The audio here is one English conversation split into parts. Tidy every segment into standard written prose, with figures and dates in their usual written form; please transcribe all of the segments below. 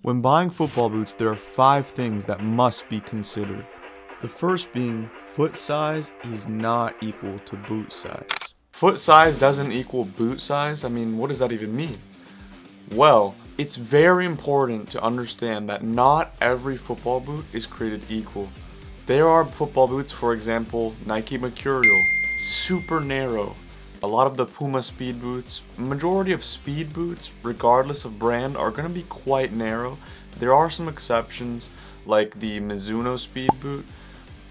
When buying football boots, there are 5 things that must be considered. The first being, foot size is not equal to boot size. Foot size doesn't equal boot size? I mean, what does that even mean? Well, it's very important to understand that not every football boot is created equal. There are football boots, for example, Nike Mercurial, super narrow. A lot of the Puma speed boots, majority of speed boots, regardless of brand, are going to be quite narrow. There are some exceptions, like the Mizuno speed boot,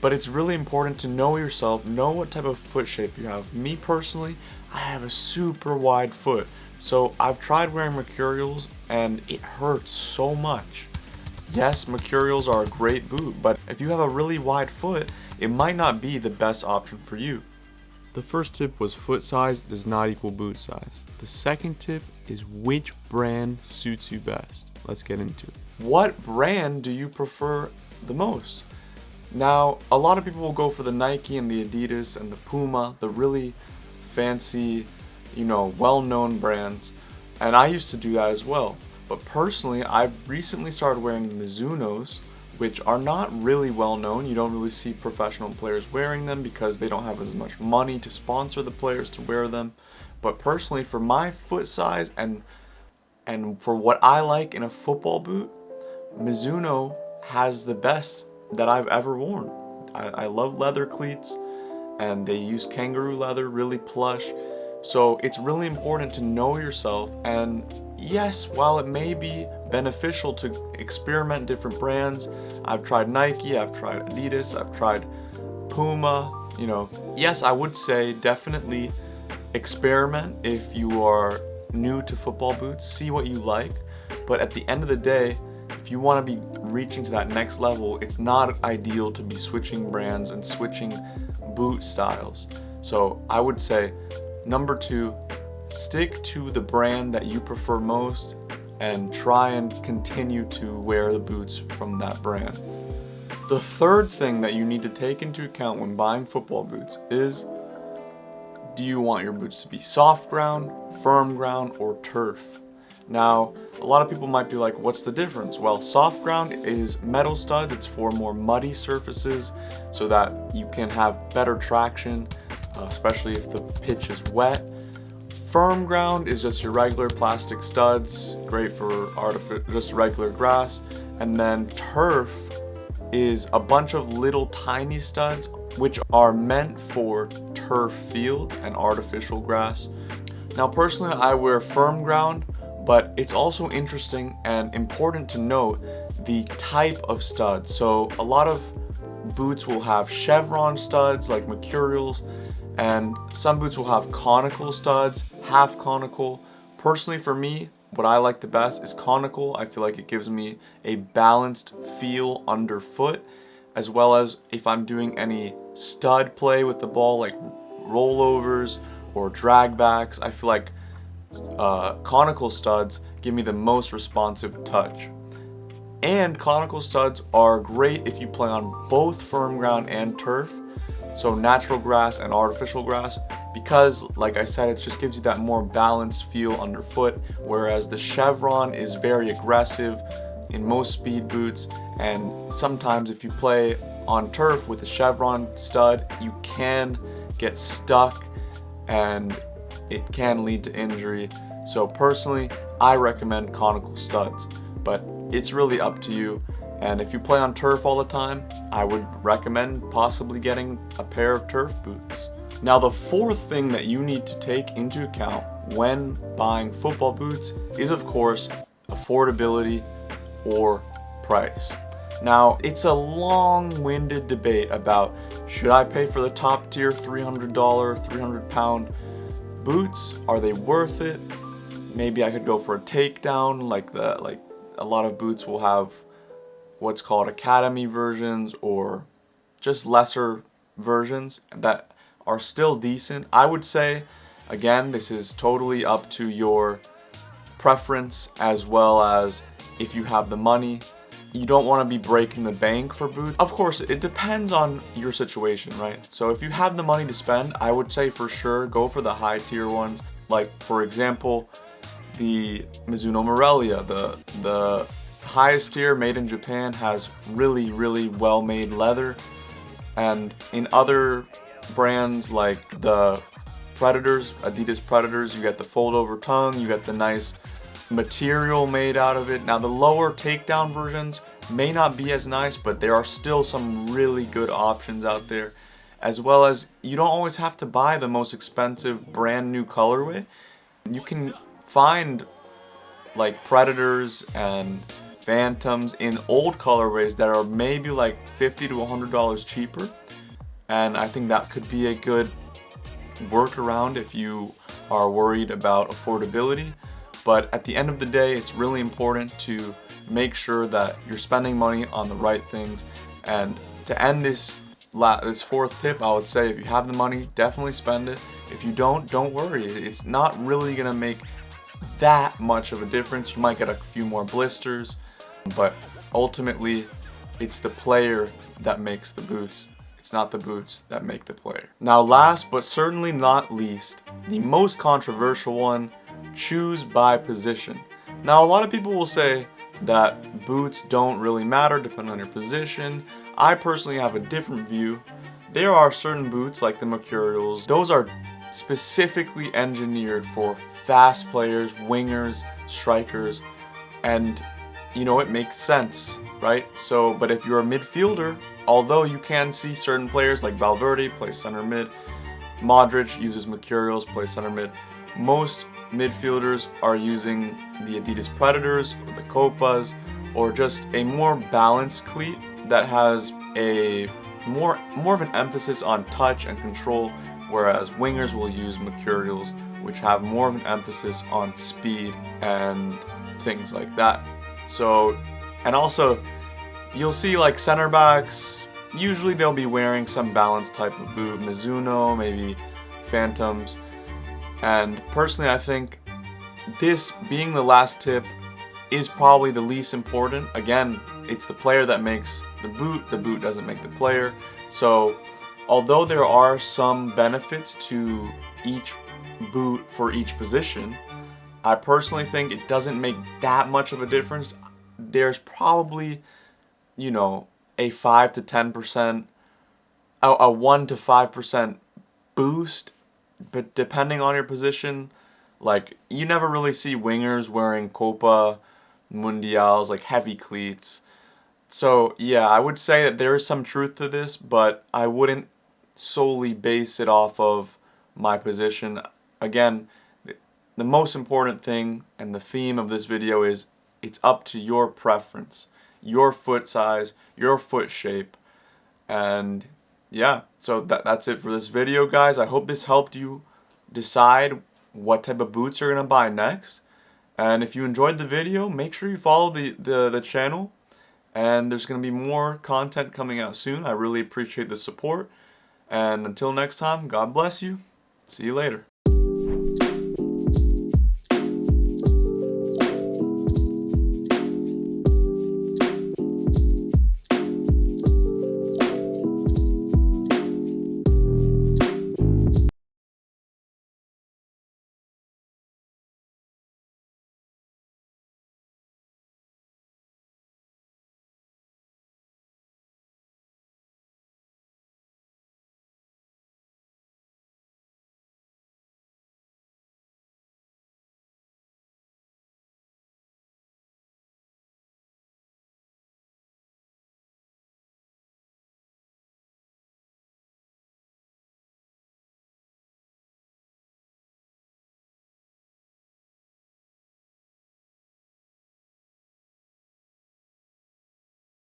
but it's really important to know yourself, know what type of foot shape you have. Me personally, I have a super wide foot, so I've tried wearing Mercurials and it hurts so much. Yes, Mercurials are a great boot, but if you have a really wide foot, it might not be the best option for you. The first tip was foot size does not equal boot size. The second tip is which brand suits you best. Let's get into it. What brand do you prefer the most? Now, a lot of people will go for the Nike and the Adidas and the Puma, the really fancy, well-known brands. And I used to do that as well. But personally, I've recently started wearing Mizunos, which are not really well known. You don't really see professional players wearing them because they don't have as much money to sponsor the players to wear them. But personally, for my foot size and for what I like in a football boot, Mizuno has the best that I've ever worn. I love leather cleats, and they use kangaroo leather, really plush. So it's really important to know yourself, and yes, while it may be beneficial to experiment different brands, I've tried Nike, I've tried Adidas, I've tried Puma, yes, I would say definitely experiment if you are new to football boots, see what you like, but at the end of the day, if you want to be reaching to that next level, it's not ideal to be switching brands and switching boot styles. So I would say, number 2, stick to the brand that you prefer most and try and continue to wear the boots from that brand. The third thing that you need to take into account when buying football boots is, do you want your boots to be soft ground, firm ground, or turf? Now, a lot of people might be like, what's the difference? Well, soft ground is metal studs. It's for more muddy surfaces so that you can have better traction, especially if the pitch is wet. Firm ground is just your regular plastic studs, great for just regular grass. And then turf is a bunch of little tiny studs which are meant for turf fields and artificial grass. Now personally, I wear firm ground, but it's also interesting and important to note the type of studs. So a lot of boots will have chevron studs like Mercurials, and some boots will have conical studs, half conical. Personally for me, what I like the best is conical. I feel like it gives me a balanced feel underfoot, as well as if I'm doing any stud play with the ball like rollovers or drag backs, I feel like conical studs give me the most responsive touch. And conical studs are great if you play on both firm ground and turf, so natural grass and artificial grass, because like I said, it just gives you that more balanced feel underfoot, whereas the chevron is very aggressive in most speed boots, and sometimes if you play on turf with a chevron stud, you can get stuck and it can lead to injury. So personally, I recommend conical studs, but it's really up to you. And if you play on turf all the time, I would recommend possibly getting a pair of turf boots. Now, the fourth thing that you need to take into account when buying football boots is, of course, affordability or price. Now, it's a long-winded debate about, should I pay for the top tier $300, 300-pound boots? Are they worth it? Maybe I could go for a takedown, like a lot of boots will have what's called academy versions or just lesser versions that are still decent. I would say, again, this is totally up to your preference, as well as if you have the money. You don't want to be breaking the bank for boots. Of course, it depends on your situation, right? So if you have the money to spend, I would say for sure go for the high tier ones. Like, for example, the Mizuno Morelia, the highest tier, made in Japan, has really, really well-made leather. And in other brands like the Predators, Adidas Predators, you get the fold-over tongue, you get the nice material made out of it. Now the lower takedown versions may not be as nice, but there are still some really good options out there. As well as, you don't always have to buy the most expensive brand new colorway. You can find like Predators and Phantoms in old colorways that are maybe like $50 to $100 cheaper, and I think that could be a good workaround if you are worried about affordability. But at the end of the day, it's really important to make sure that you're spending money on the right things. And to end this fourth tip, I would say if you have the money, definitely spend it. If you don't worry. It's not really gonna make that much of a difference. You might get a few more blisters, but ultimately it's the player that makes the boots. It's not the boots that make the player. Now last but certainly not least, the most controversial one, choose by position. Now a lot of people will say that boots don't really matter depending on your position. I personally have a different view. There are certain boots like the Mercurials, those are specifically engineered for fast players, wingers, strikers, and you know, it makes sense, right? So, but if you're a midfielder, although you can see certain players like Valverde play center mid, Modric uses Mercurials, play center mid, most midfielders are using the Adidas Predators or the Copas, or just a more balanced cleat that has a more of an emphasis on touch and control, whereas wingers will use Mercurials, which have more of an emphasis on speed and things like that. So, and also, you'll see like center backs, usually they'll be wearing some balanced type of boot, Mizuno, maybe Phantoms. And personally, I think this being the last tip is probably the least important. Again, it's the player that makes the boot doesn't make the player. So, although there are some benefits to each boot for each position, I personally think it doesn't make that much of a difference. There's probably, you know, a 5 to 10%, a 1 to 5% boost, but depending on your position, like you never really see wingers wearing Copa Mundials, like heavy cleats. So yeah, I would say that there is some truth to this, but I wouldn't solely base it off of my position. Again, the most important thing and the theme of this video is it's up to your preference, your foot size, your foot shape. And yeah, so that's it for this video, guys. I hope this helped you decide what type of boots you're going to buy next. And if you enjoyed the video, make sure you follow the channel. And there's going to be more content coming out soon. I really appreciate the support. And until next time, God bless you. See you later.